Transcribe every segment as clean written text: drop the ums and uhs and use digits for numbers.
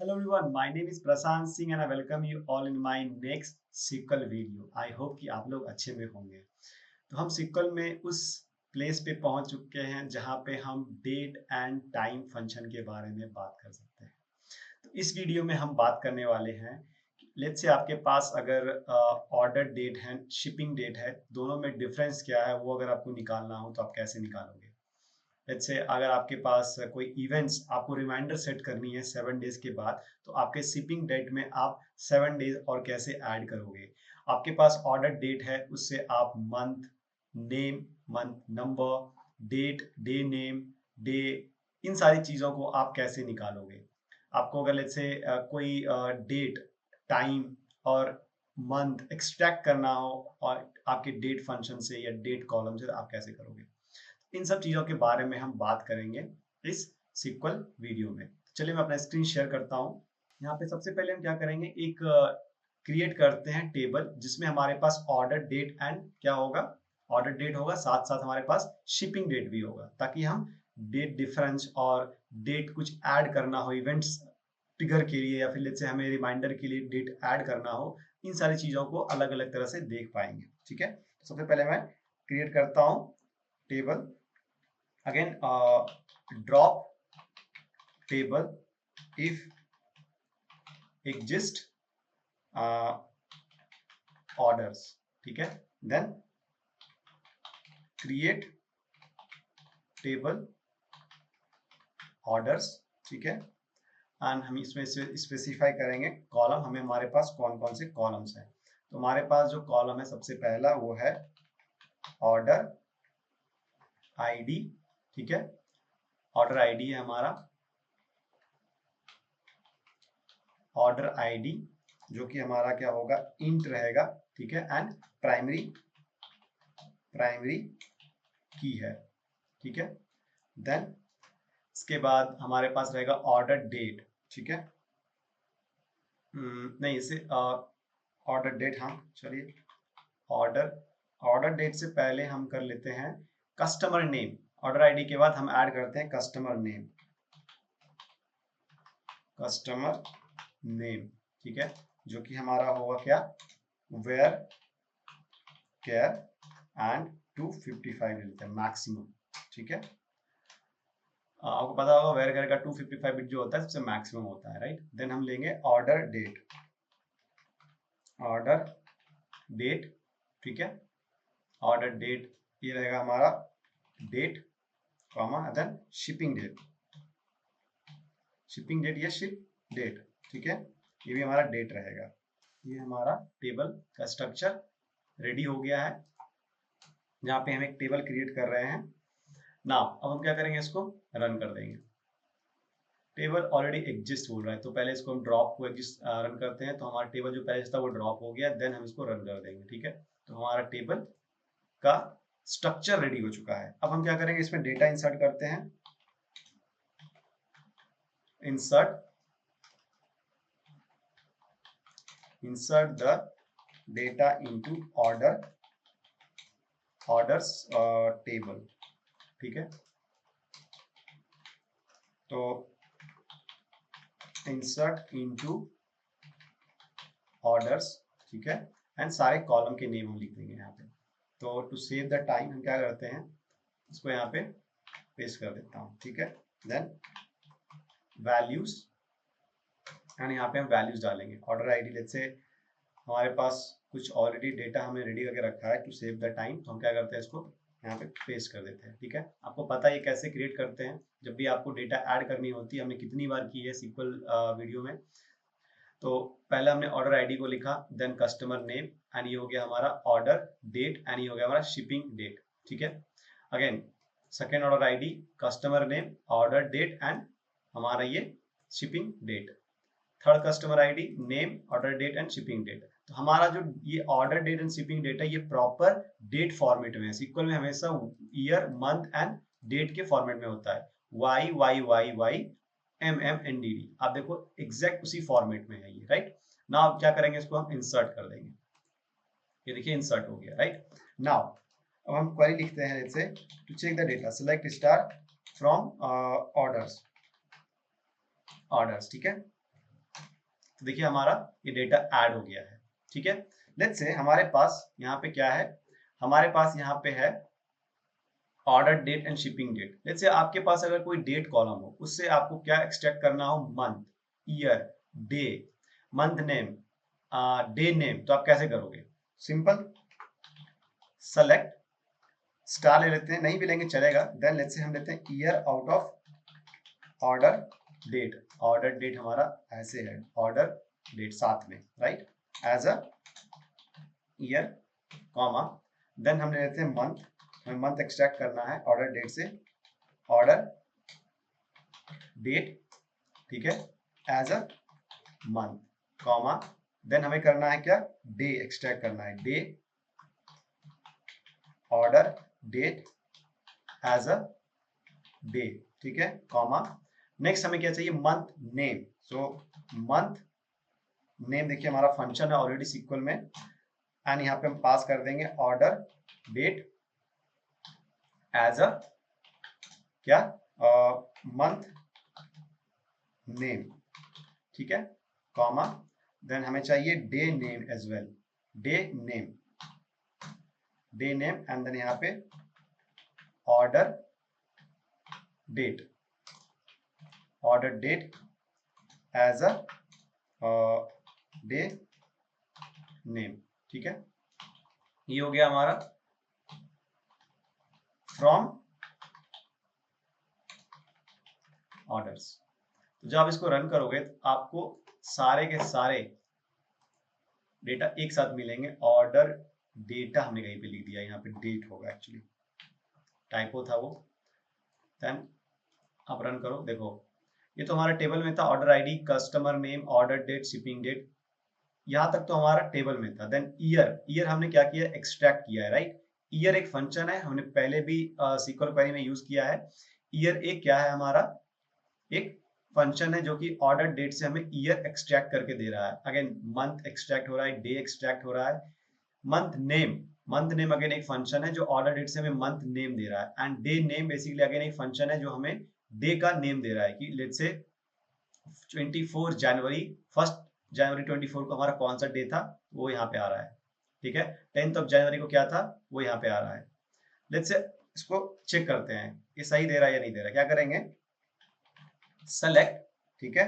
Hello everyone, my name is Prashant Singh and I welcome you all in my next SQL video. I hope कि आप लोग अच्छे में होंगे। तो हम SQL में उस प्लेस पे पहुंच चुके हैं जहां पे हम डेट एंड टाइम फंक्शन के बारे में बात कर सकते हैं। तो इस वीडियो में हम बात करने वाले हैं, लेट्स से आपके पास अगर ऑर्डर डेट है, शिपिंग डेट है, दोनों में डिफरेंस क्या है वो अगर आपको निकालना हो तो आप कैसे निकालोगे। लेट्स से अगर आपके पास कोई इवेंट्स आपको रिमाइंडर सेट करनी है 7 डेज के बाद, तो आपके शिपिंग डेट में आप 7 डेज और कैसे ऐड करोगे। आपके पास ऑर्डर डेट है, उससे आप month name, month number, date, day name, day, इन सारी चीज़ों को आप कैसे निकालोगे। आपको अगर लेट्स से कोई डेट, टाइम और मंथ एक्सट्रैक्ट करना हो और आपके डेट फंक्शन से या डेट कॉलम से, तो आप कैसे करोगे। इन सब चीजों के बारे में हम बात करेंगे इस सिक्वल वीडियो में। चलिए मैं अपना स्क्रीन शेयर करता हूँ। यहाँ पे सबसे पहले हम क्या करेंगे, एक क्रिएट करते हैं टेबल जिसमें हमारे पास ऑर्डर डेट एंड क्या होगा, ऑर्डर डेट होगा, साथ साथ हमारे पास शिपिंग डेट भी होगा, ताकि हम डेट डिफरेंस और डेट कुछ ऐड करना हो इवेंट्स ट्रिगर के लिए या फिर लेट्स से हमें रिमाइंडर के लिए डेट ऐड करना हो, इन सारी चीजों को अलग अलग तरह से देख पाएंगे। ठीक है, तो सबसे पहले मैं क्रिएट करता हूँ table. Again, drop table if exist orders, ठीक है, then create table orders, ठीक है, एंड हम इसमें से स्पेसिफाई करेंगे कॉलम, हमें हमारे पास कौन कौन से कॉलम्स हैं। तो हमारे पास जो कॉलम है सबसे पहला वो है ऑर्डर आईडी, ठीक है, ऑर्डर आईडी है हमारा, ऑर्डर आईडी जो कि हमारा क्या होगा, इंट रहेगा, ठीक है, एंड प्राइमरी की है, ठीक है। देन इसके बाद हमारे पास रहेगा ऑर्डर डेट, ठीक है, नहीं इसे ऑर्डर डेट, हाँ चलिए, ऑर्डर ऑर्डर डेट से पहले हम कर लेते हैं कस्टमर नेम। ऑर्डर आईडी के बाद हम ऐड करते हैं कस्टमर नेम, कस्टमर नेम, ठीक है, जो कि हमारा होगा क्या, वेयर केयर एंड 255 लेते हैं मैक्सिमम, ठीक है। आपको पता होगा वेयर केयर का 255 बिट जो होता है सबसे मैक्सिमम होता है, राइट। देन हम लेंगे ऑर्डर डेट, ऑर्डर डेट, ठीक है, ऑर्डर डेट ये रहेगा हमारा date, comma then shipping date, shipping date या शिप डेट, ठीक है, ये भी हमारा डेट रहेगा। ये हमारा टेबल का स्ट्रक्चर रेडी हो गया है, जहाँ पे हम एक टेबल क्रिएट कर रहे हैं। नाउ अब हम क्या करेंगे, इसको रन कर देंगे। टेबल ऑलरेडी एग्जिस्ट बोल रहा है, तो पहले इसको हम ड्रॉप को एग्जिस्ट रन करते हैं, तो हमारा टेबल जो पहले था वो ड्रॉप हो गया, देन हम इसको रन कर देंगे, ठीक है। तो हमारा टेबल का स्ट्रक्चर रेडी हो चुका है। अब हम क्या करेंगे, इसमें डेटा इंसर्ट करते हैं, insert the data into orders table, ठीक है। तो इंसर्ट इनटू ऑर्डर्स, ठीक है, एंड सारे कॉलम के नेम हम लिख देंगे यहाँ पे। तो टू सेव द टाइम हम क्या करते हैं, इसको यहाँ पे पेस्ट कर देता हूँ, ठीक है। देन वैल्यूज, एंड यहाँ पे हम वैल्यूज डालेंगे। ऑर्डर आईडी लेट्स से हमारे पास कुछ ऑलरेडी डेटा हमने रेडी करके रखा है टू सेव द टाइम, तो हम क्या करते हैं, इसको यहाँ पे पेस्ट कर देते हैं, ठीक है। आपको पता है ये कैसे क्रिएट करते हैं, जब भी आपको डेटा ऐड करनी होती है, हमने कितनी बार की है सिक्वल वीडियो में। तो पहले हमने ऑर्डर आईडी को लिखा, देन कस्टमर नेम, एंड ये हो गया हमारा ऑर्डर डेट, एंड ये हो गया हमारा शिपिंग डेट, ठीक है। Again second order ID, customer name, order date and हमारा ये shipping date. Third customer ID, name, order date and shipping date. तो हमारा जो ये order date and shipping date है, ये प्रॉपर डेट फॉर्मेट में है। सिक्वल में हमेशा ईयर, मंथ एंड डेट के फॉर्मेट में होता है, Y Y Y Y M M N D D. आप देखो एग्जैक्ट उसी फॉर्मेट में है ये, राइट। नाउ अब क्या करेंगे, इसको हम इंसर्ट कर देंगे। ये देखिए इंसर्ट हो गया, राइट। नाउ अब हम क्वेरी लिखते हैं, जैसे to check the data select star from orders, ठीक है। तो देखिए हमारा ये डेटा ऐड हो गया है। ठीक है, लेट्स से हमारे पास यहाँ पे क्या है, हमारे पास यहाँ पे है order date and shipping date. Let's say आपके पास अगर कोई डेट कॉलम हो, उससे आपको क्या एक्सट्रैक्ट करना हो, month, year, day, month name, day name, तो आप कैसे करोगे? सिंपल, सेलेक्ट स्टार ले लेते हैं, नहीं भी लेंगे चलेगा। देन लेट्स से हम लेते हैं year out of order date. Order date हमारा ऐसे है, ऑर्डर डेट साथ में, right, as a year, comma, then हम ले लेते हैं मंथ, हमें मंथ एक्सट्रैक्ट करना है ऑर्डर डेट से, ऑर्डर डेट, ठीक है, as a month, comma, then हमें करना है क्या, डे एक्सट्रैक्ट करना है, day, order date as a day, ठीक है, कॉमा, नेक्स्ट हमें क्या चाहिए, month name. So month name देखिए हमारा फंक्शन है ऑलरेडी सीक्वल में, एंड यहाँ पे हम पास कर देंगे ऑर्डर डेट एज अ क्या, मंथ नेम, ठीक है, कॉमा, देन हमें चाहिए day name as well, day name, day name, and then यहाँ पे order date, order date as a day name, ठीक है। ये हो गया हमारा फ्रॉम ऑर्डर्स। तो जब आप इसको रन करोगे तो आपको सारे के सारे डेटा एक साथ मिलेंगे। ऑर्डर डेटा हमने कहीं पे लिख दिया, यहाँ पे डेट होगा, एक्चुअली टाइपो था वो। देन आप रन करो, देखो ये तो हमारा टेबल में था, order ID, customer name, order date, shipping date, यहाँ तक तो हमारा टेबल में था। देन ईयर, ईयर हमने क्या किया, एक्सट्रैक्ट किया है, राइट। ईयर एक फंक्शन है, हमने पहले भी SQL क्वेरी में यूज किया है। ईयर एक क्या है हमारा, एक फंक्शन है जो कि ऑर्डर डेट से हमें ईयर एक्सट्रैक्ट करके दे रहा है। अगेन मंथ एक्सट्रैक्ट हो रहा है, डे एक्सट्रैक्ट हो रहा है, month name, month name again एक फंक्शन है जो ऑर्डर डेट से हमें मंथ नेम दे रहा है, and day name basically again एक फंक्शन है जो हमें डे का नेम दे रहा है कि लेट्स से 24 जनवरी, 1 जनवरी 24 को हमारा कौन सा डे था वो यहाँ पे आ रहा है, ठीक है। 10th ऑफ जनवरी को क्या था वो यहाँ पे आ रहा है। लेट्स से इसको चेक करते हैं ये सही दे रहा है या नहीं दे रहा है। क्या करेंगे, सेलेक्ट, ठीक है,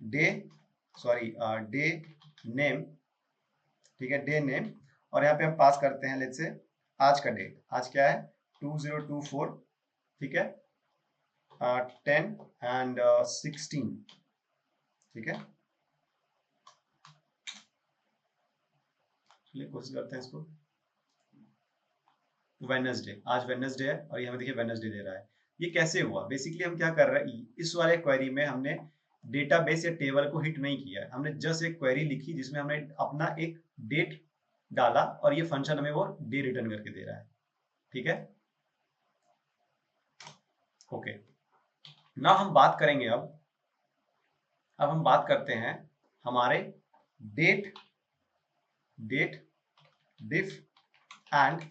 डे, सॉरी डे नेम, ठीक है, डे नेम, और यहाँ पे हम पास करते हैं लेट्स से आज का डेट, आज क्या है 2024, ठीक है, 10 एंड 16, ठीक है। चलिए कोशिश करते हैं इसको, वेडनेसडे, आज वेडनेसडे है और ये हमें देखिए वेडनेसडे दे रहा है। ये कैसे हुआ, बेसिकली हम क्या कर रहे हैं, इस वाले क्वेरी में हमने डेटाबेस या टेबल को हिट नहीं किया है, हमने जस्ट एक क्वेरी लिखी जिसमें हमने अपना एक डेट डाला और ये फंक्शन हमें वो डे रिटर्न करके दे रहा है, ठीक है। ओके, ना हम बात करेंगे अब हम बात करते हैं हमारे date, date diff and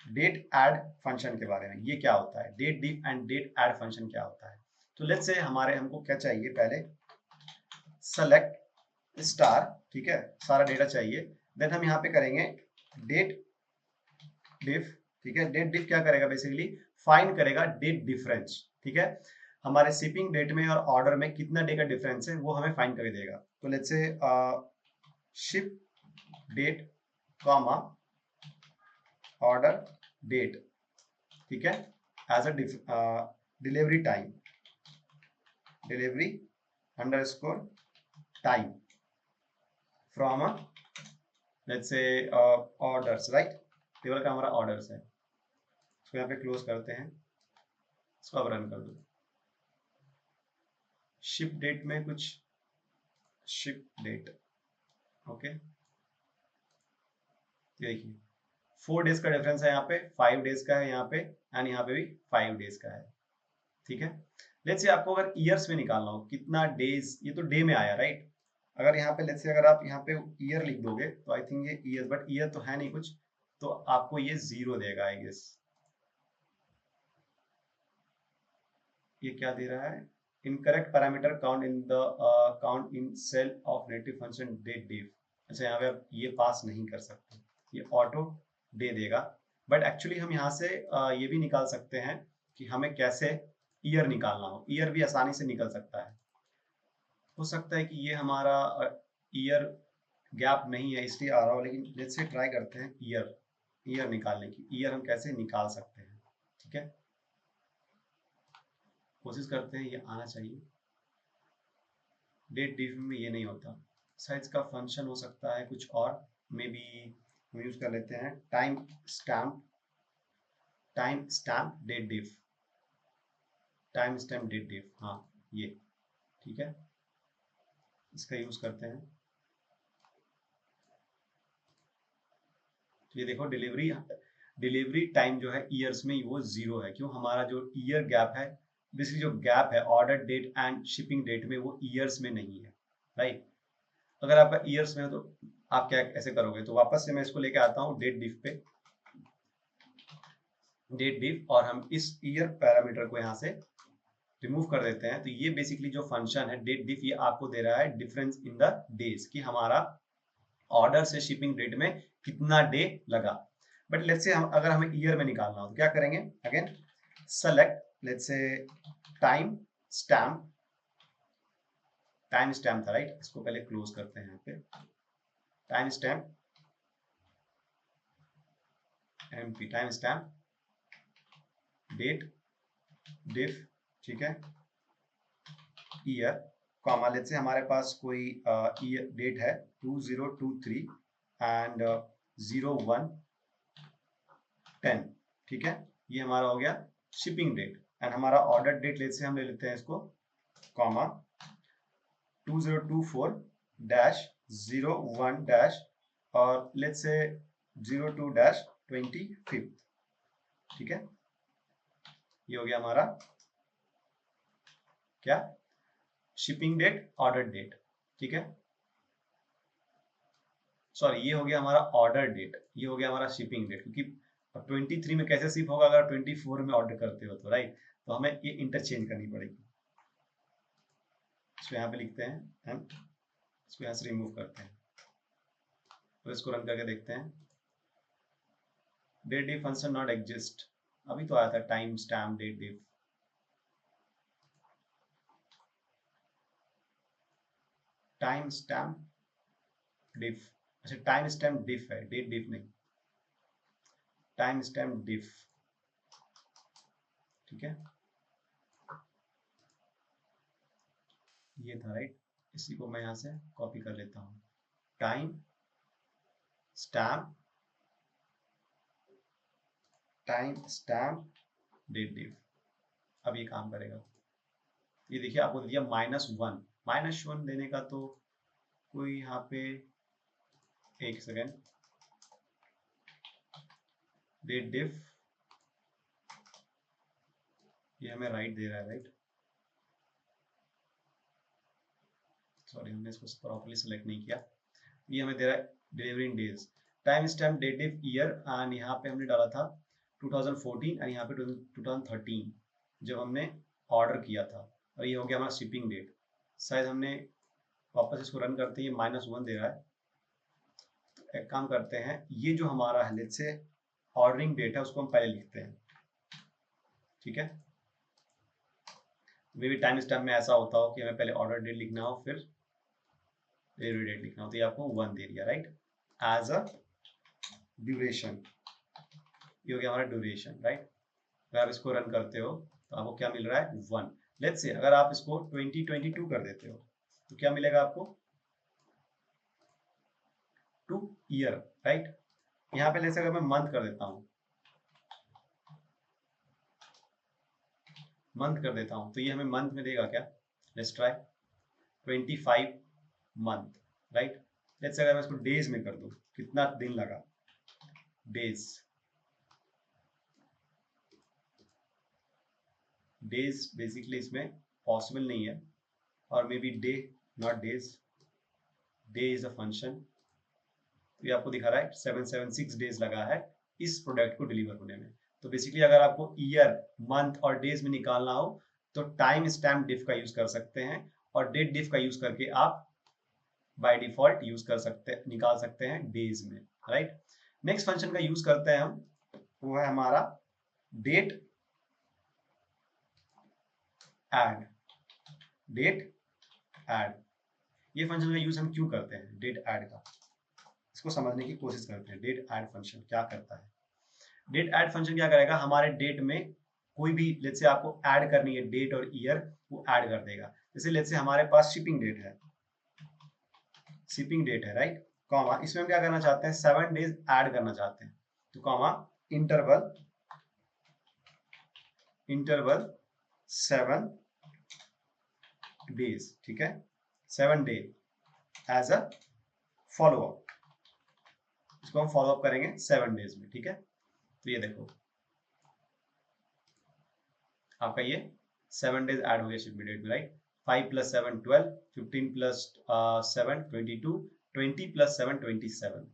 date add function के बारे में। ये क्या होता है, date diff and date add function क्या होता है। तो लेट्स से हमारे हमको क्या चाहिए, पहले सेलेक्ट स्टार, ठीक है, सारा डेटा चाहिए। देन हम यहाँ पे करेंगे डेट डिफ, ठीक है। डेट डिफ क्या करेगा, बेसिकली फाइंड करेगा डेट डिफरेंस, ठीक है, हमारे शिपिंग डेट में और ऑर्डर में कितना डे का डिफरेंस है वो हमें फाइंड करके देगा। तो let's say ship date comma order date, ठीक है, as a delivery time, delivery underscore time from let's say orders, right, table का हमारा ऑर्डर्स है। इसको यहाँ पे क्लोज करते हैं, इसको अब रन कर दो। शिप डेट में कुछ शिप डेट, ओके, देखिए 4 डेज का डिफरेंस है, यहाँ पे 5 डेज का है यहाँ पे, एंड यहाँ पे भी 5 डेज का है, ठीक है। लेट्स से आपको अगर ईयर्स में निकालना हो कितना डेज, ये तो डे में आया, राइट। अगर यहाँ पे लेट्स से अगर आप यहाँ पे ईयर लिख दोगे तो आई थिंक ये ईयर, बट ईयर तो है नहीं कुछ, तो आपको ये 0 देगा आई गेस। ये क्या दे रहा है, incorrect parameter count in cell of native function date diff. अच्छा, यहाँ पे आप ये पास नहीं कर सकते, ये ऑटो दे देगा। बट एक्चुअली हम यहाँ से ये भी निकाल सकते हैं कि हमें कैसे ईयर निकालना हो। ईयर भी आसानी से निकल सकता है। हो सकता है कि ये हमारा ईयर गैप नहीं है इसलिए आ रहा हो, लेकिन लेट्स से ट्राई करते हैं ईयर निकालने की। ईयर हम कैसे निकाल सकते हैं, ठीक है, कोशिश करते हैं, ये आना चाहिए। डेट डिफ में ये नहीं होता, शायद इसका फंक्शन हो सकता है कुछ और। मे बी हम यूज कर लेते हैं time stamp date diff, time stamp date diff, हाँ ये ठीक है, इसका यूज करते हैं। तो ये देखो डिलीवरी टाइम जो है ईयर्स में वो 0 है। क्यों? हमारा जो ईयर गैप है, बेसिकली जो गैप है order date and shipping date में, वो ईयर्स में नहीं है, राइट। अगर आपका ईयर्स में हो तो आप क्या ऐसे करोगे, तो वापस से मैं इसको लेके आता हूँ डेट डिफ पे, डेट डिफ, और हम इस ईयर पैरामीटर को यहाँ से रिमूव कर देते हैं। तो ये बेसिकली जो फंक्शन है डेट डिफ, ये आपको दे रहा है डिफरेंस इन द डेज, कि हमारा ऑर्डर से शिपिंग डेट में कितना डे लगा। बट लेट्स से हम अगर हमें ईयर में निकालना हो तो क्या करेंगे, again select let's say time stamp, time stamp था राइट, इसको पहले क्लोज करते हैं यहाँ पे, टाइम स्टैम्प एमपी, टाइम स्टैम्प डेट डिफ, ठीक है, ईयर, कॉमा लेट्स से हमारे पास कोई ईयर डेट है 2023 एंड 0110, ठीक है, ये हमारा हो गया शिपिंग डेट। एंड हमारा ऑर्डर डेट लेट्स से हम ले लेते हैं इसको, कॉमा 2024-01- और लेट्स से 02-25, ठीक है, ये हो गया हमारा क्या, शिपिंग डेट ऑर्डर डेट, ठीक है, सॉरी ये हो गया हमारा ऑर्डर डेट, ये हो गया हमारा शिपिंग डेट, क्योंकि 23 में कैसे शिप होगा अगर 24 में ऑर्डर करते हो तो, राइट। तो हमें ये इंटरचेंज करनी पड़ेगी। इसको यहाँ पे लिखते हैं एंड इसको यहाँ से रिमूव करते हैं, तो इसको रन करके देखते हैं। Date diff function not exist, अभी तो आया था time stamp date diff, timestamp diff, अच्छा टाइम स्टैम्प डिफ है, डेट डिफ नहीं, टाइम स्टैम्प डिफ, ठीक है, ये था राइट। इसी को मैं यहाँ से कॉपी कर लेता हूँ, टाइम स्टैम्प डेट डिफ, अब ये काम करेगा। ये देखिए आपको दिया -1 देने का, तो कोई यहाँ पे एक सेकेंड, डेट डिफ ये हमें राइट दे रहा है, राइट, सॉरी हमने इसको प्रॉपर्ली सेलेक्ट नहीं किया। ये हमें दे रहा है delivery in days, time stamp date diff year, and यहाँ पे हमने डाला था 2014 एंड यहाँ पे 2013 जब हमने ऑर्डर किया था, और ये हो गया हमारा शिपिंग डेट। शायद हमने वापस इसको रन करते ही -1 दे रहा है, तो एक काम करते हैं, ये जो हमारा है लेट्स से ऑर्डरिंग डेट है उसको हम पहले लिखते हैं, ठीक है, मे बी टाइम स्टैम्प में ऐसा होता हो कि हमें पहले ऑर्डर डेट लिखना हो फिर डिलीवरी डेट लिखना हो, तो ये आपको 1 दे दिया, राइट, एज अ ड्यूरेशन, ये हो गया हमारा ड्यूरेशन, राइट। अगर आप इसको रन करते हो तो आपको क्या मिल रहा है 1। लेट्स से अगर आप इसको 2022 कर देते हो तो क्या मिलेगा आपको 2 ईयर, राइट। यहाँ पे लेट्स अगर मैं मंथ कर देता हूँ, तो ये हमें मंथ में देगा क्या, let's try 25 month, right. Let's अगर मैं इसको डेज में कर दूं, कितना दिन लगा, डेज बेसिकली इसमें पॉसिबल नहीं है, और may be day not days, day is a function, तो ये आपको दिखा रहा है 776 डेज लगा है इस प्रोडक्ट को डिलीवर होने में। तो बेसिकली अगर आपको ईयर मंथ और डेज में निकालना हो तो टाइम स्टैम्प डिफ का यूज कर सकते हैं और डेट डिफ का यूज करके आप बाय डिफॉल्ट यूज कर सकते हैं, निकाल सकते हैं डेज में, राइट। नेक्स्ट फंक्शन का यूज करते हैं हम, वो है हमारा डेट एड। डेट एड, ये फंक्शन का यूज हम क्यों करते हैं डेट ऐड का, इसको समझने की कोशिश करते हैं। डेट ऐड फंक्शन क्या करता है? डेट ऐड फंक्शन क्या करेगा, हमारे डेट में कोई भी लेट्स से आपको ऐड करनी है डेट और ईयर, वो ऐड कर देगा। जैसे लेट्स से हमारे पास शिपिंग डेट है, शिपिंग डेट है, राइट, कॉमा इसमें हम क्या करना चाहते हैं 7 डेज ऐड करना चाहते हैं, तो कॉमा इंटरवल, इंटरवल 7 डेज, ठीक है, 7 day as a follow up, इसको हम फॉलो अप करेंगे 7 डेज में, ठीक है। तो ये देखो आपका ये 7 डेज ऐड हो गया शिप डेट में, राइट। 5 + 7 12, 15 + 7 22, 20 + 7 27।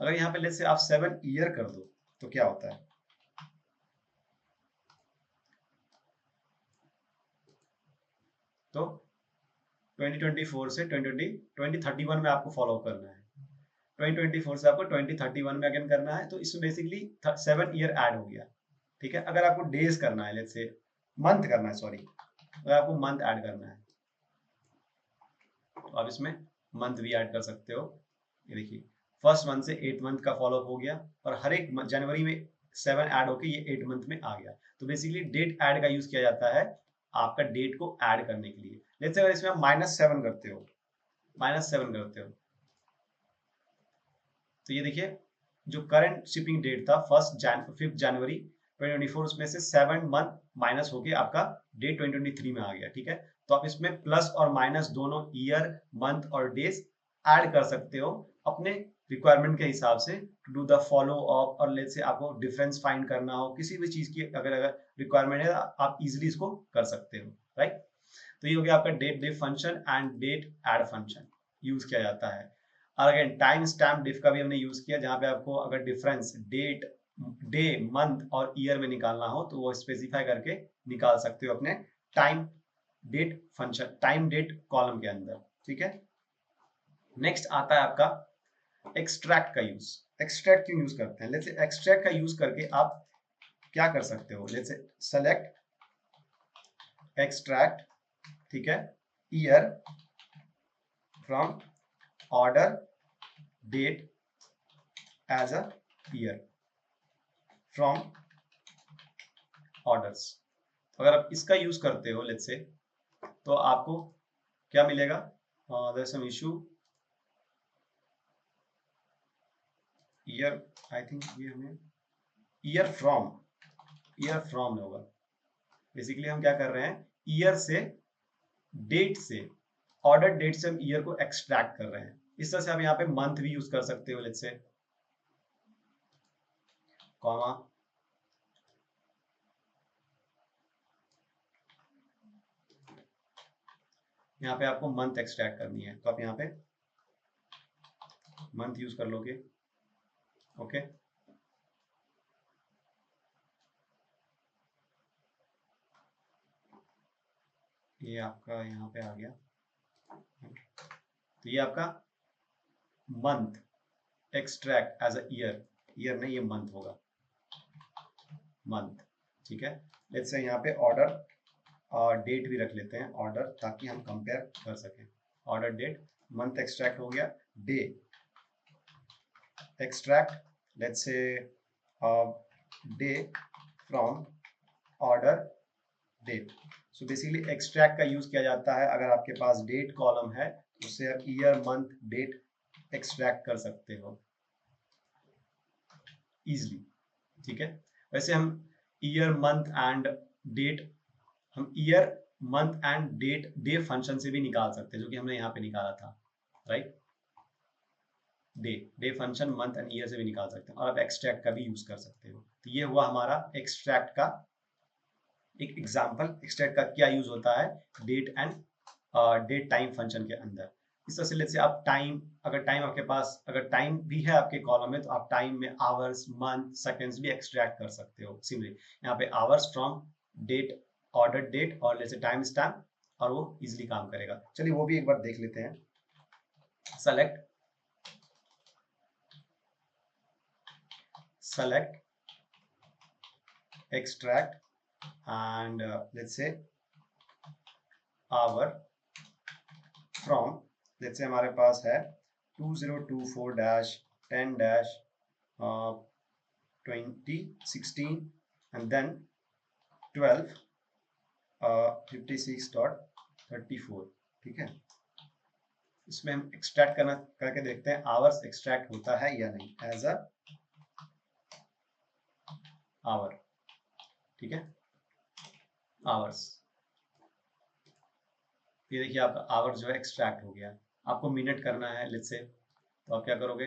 अगर यहाँ पे लेट्स से आप 7 ईयर कर दो तो क्या होता है, तो 2024 से 2031 में आपको फॉलो करना है, 2024 से आपको 2031 में अगेन करना है, तो इसमें बेसिकली 7 ईयर ऐड हो गया, ठीक है। अगर आपको डेज करना है, लेट्स से मंथ करना है, सॉरी, अगर आपको मंथ ऐड करना है तो आप इसमें मंथ भी ऐड कर सकते हो। ये देखिए फर्स्ट मंथ से 8 मंथ का फॉलोअप हो गया और हर एक जनवरी में 7 ऐड होके ये 8 मंथ में आ गया। तो बेसिकली डेट ऐड का यूज किया जाता है आपका डेट को ऐड करने के लिए। लेट्स से अगर इसमें आप -7 करते हो, -7 करते हो, तो ये देखिए जो करंट शिपिंग डेट था 5 जनवरी 2024, उसमें से 7 मंथ माइनस होके आपका डेट 2023 में आ गया, ठीक है। तो आप इसमें प्लस और माइनस दोनों ईयर, मंथ और डेज ऐड कर सकते हो अपने रिक्वायरमेंट के हिसाब से, to do the follow up, और लेट्स से आपको डिफरेंस फाइंड करना हो किसी भी चीज की, अगर रिक्वायरमेंट है आप इजिली इसको कर सकते हो, राइट। तो ये हो गया आपका date diff function and date add function use किया जाता है। और अगेन टाइम स्टैम्प डिफ का भी हमने यूज किया, जहां पे आपको अगर डिफरेंस डेट, डे, मंथ और ईयर में निकालना हो तो वो स्पेसिफाई करके निकाल सकते हो अपने time date function, time date column के अंदर, ठीक है। नेक्स्ट आता है आपका एक्सट्रैक्ट का यूज। एक्सट्रैक्ट क्यों यूज करते हैं, लेट्स से एक्सट्रैक्ट का यूज करके आप क्या कर सकते हो, लेट्स से सेलेक्ट एक्सट्रैक्ट, ठीक है, year from order date as a year from orders. अगर आप इसका यूज करते हो लेट्स से, तो आपको क्या मिलेगा, there some issue, year, I think ये हमें ईयर फ्रॉम होगा। बेसिकली हम क्या कर रहे हैं, ईयर से, डेट से, ऑर्डर डेट से हम ईयर को एक्सट्रैक्ट कर रहे हैं। इस तरह से आप यहाँ पे मंथ भी यूज कर सकते हो, लेट्स से कॉमा, यहाँ पे आपको मंथ एक्सट्रैक्ट करनी है तो आप यहाँ पे मंथ यूज कर लोगे, ओके। ये आपका यहाँ पे आ गया, तो ये आपका month extract as a year, year नहीं ये मंथ होगा, मंथ, ठीक है। लेट्स से यहाँ पे ऑर्डर और डेट भी रख लेते हैं ऑर्डर, ताकि हम कंपेयर कर सकें। ऑर्डर डेट, मंथ एक्सट्रैक्ट हो गया, day extract, let's say day from order date. So basically extract का यूज किया जाता है अगर आपके पास डेट कॉलम है, उससे आप ईयर, मंथ, डेट एक्सट्रैक्ट कर सकते हो इजिली, ठीक है। वैसे हम ईयर, मंथ एंड डेट, हम year, month and date day function से भी निकाल सकते हैं, जो कि हमने यहाँ पे निकाला था, right. Day function month and year से भी निकाल सकते हैं, और आप एक्सट्रैक्ट का भी यूज कर सकते हो। तो ये हुआ हमारा एक्सट्रैक्ट का एक एग्जांपल। एक्सट्रैक्ट का क्या यूज होता है date and date time function के अंदर। इस तरह से लेट्स से आप टाइम, अगर टाइम आपके पास, अगर टाइम भी है आपके कॉलम में, तो आप टाइम में आवर्स, मंथ, सेकंड्स भी एक्सट्रैक्ट कर सकते हो। सिमिलरली यहाँ पे hours from date, order date और जैसे टाइम स्टैम्प, और वो इजिली काम करेगा। चलिए वो भी एक बार देख लेते हैं। select extract and let's say hour from, let's say हमारे पास है 2024-10-2016 and then 12:56.34, ठीक है। इसमें हम एक्सट्रैक्ट करके देखते हैं आवर्स एक्सट्रैक्ट होता है या नहीं, एज अ आवर, ठीक है, आवर्स। ये देखिए आपका आवर जो है एक्सट्रैक्ट हो गया। आपको मिनट करना है लेट्स से, तो आप क्या करोगे,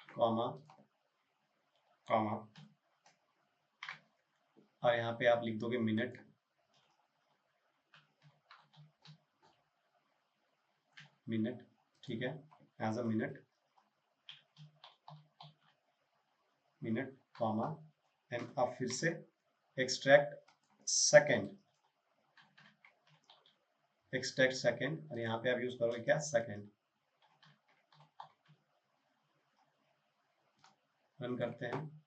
कॉमा कॉमा, और यहाँ पे आप लिख दोगे मिनट, मिनट, ठीक है, as a minute, minute comma, and अब फिर से एक्सट्रैक्ट सेकेंड, एक्सट्रैक्ट सेकेंड, और यहाँ पे आप यूज करोगे क्या, सेकेंड। रन करते हैं,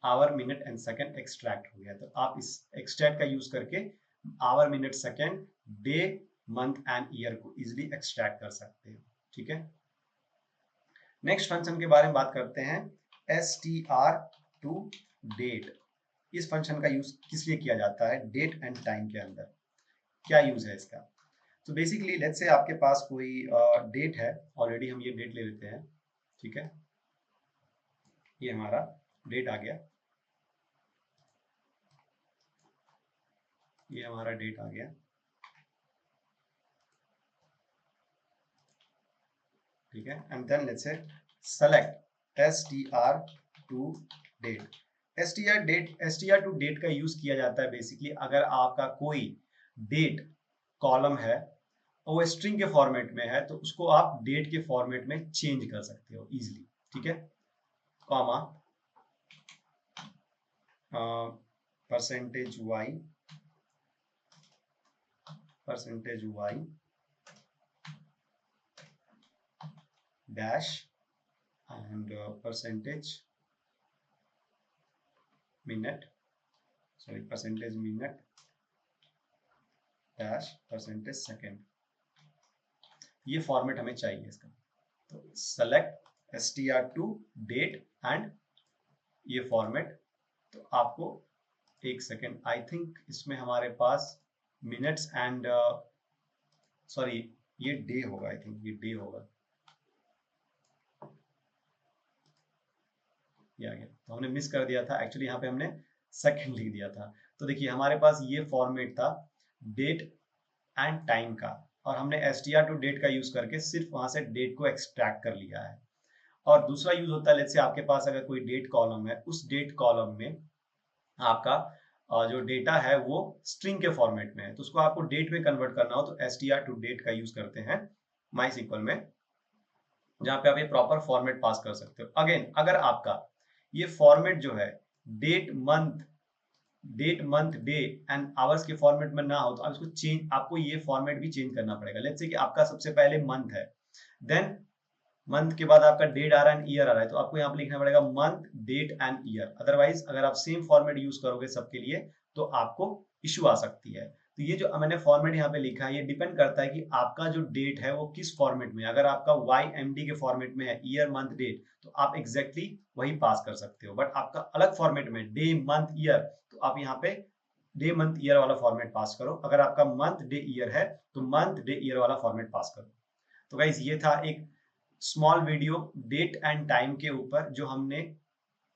our minute and second extract हो गया। तो आप इस एक्सट्रैक्ट का यूज करके our minute second day month and year को इजिली एक्सट्रैक्ट कर सकते हैं, ठीक है। नेक्स्ट फंक्शन के बारे में बात करते हैं, str to date। इस फंक्शन का यूज किस लिए किया जाता है, डेट एंड टाइम के अंदर क्या यूज है इसका। तो बेसिकली लेट्स से आपके पास कोई डेट है, ऑलरेडी हम ये डेट ले लेते हैं, ठीक है, ये हमारा डेट आ गया, ये हमारा डेट आ गया, ठीक है। And then let's say select str to date। str to date का यूज किया जाता है बेसिकली अगर आपका कोई डेट कॉलम है और वो स्ट्रिंग के फॉर्मेट में है, तो उसको आप डेट के फॉर्मेट में चेंज कर सकते हो इजिली, ठीक है, comma percentage y dash and percentage minute, sorry percentage minute dash percentage second, ये फॉर्मेट हमें चाहिए इसका। तो select str to date and ये फॉर्मेट, तो आपको एक सेकेंड, आई थिंक इसमें हमारे पास मिनट्स एंड सॉरी ये डे होगा, आई थिंक ये डे होगा, ये आ गया, तो हमने मिस कर दिया था एक्चुअली, यहाँ पे हमने सेकेंड लिख दिया था। तो देखिए हमारे पास ये फॉर्मेट था डेट एंड टाइम का, और हमने str to date का यूज करके सिर्फ वहां से डेट को एक्सट्रैक्ट कर लिया है। और दूसरा यूज होता है लेट्स से आपके पास अगर कोई डेट कॉलम है, उस डेट कॉलम में आपका जो डेटा है वो स्ट्रिंग के फॉर्मेट में है, तो उसको आपको डेट में कन्वर्ट करना हो तो str to date का यूज करते हैं MySQL में, जहां पे आप ये प्रॉपर फॉर्मेट पास कर सकते हो। अगेन अगर आपका ये फॉर्मेट जो है date month day and hours के फॉर्मेट में ना हो, तो आप इसको चेंज, आपको ये फॉर्मेट भी चेंज करना पड़ेगा। लेट्स से कि आपका सबसे पहले मंथ है, देन मंथ के बाद आपका डेट आ रहा है, ईयर आ रहा है, तो आपको यहाँ पे लिखना पड़ेगा month date and year. Otherwise अगर आप सेम फॉर्मेट यूज करोगे सबके लिए तो आपको इश्यू आ सकती है। तो ये जो मैंने फॉर्मेट यहाँ पे लिखा है, ये डिपेंड करता है कि आपका जो डेट है वो किस फॉर्मेट में है। अगर आपका YMD के फॉर्मेट में है, ईयर मंथ डेट, तो आप एग्जैक्टली वही पास कर सकते हो। बट आपका अलग फॉर्मेट में डे मंथ ईयर, तो आप यहाँ पे डे मंथ ईयर वाला फॉर्मेट पास करो। अगर आपका मंथ डे ईयर है तो मंथ डे ईयर वाला फॉर्मेट पास करो। तो गाइज ये था एक small video date and time के ऊपर, जो हमने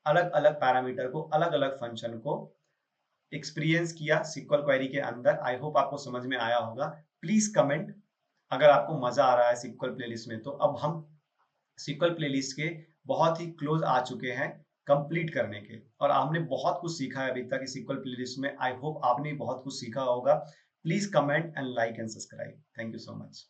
अलग अलग पैरामीटर को, अलग अलग फंक्शन को एक्सपीरियंस किया सिक्वल क्वेरी के अंदर। आई होप आपको समझ में आया होगा। प्लीज कमेंट अगर आपको मजा आ रहा है सिक्वल प्लेलिस्ट में। तो अब हम सिक्वल प्लेलिस्ट के बहुत ही क्लोज आ चुके हैं कंप्लीट करने के, और हमने बहुत कुछ सीखा है अभी तक सिक्वल प्लेलिस्ट में। आई होप आपने बहुत कुछ सीखा होगा। Please comment and like and subscribe. Thank you so much.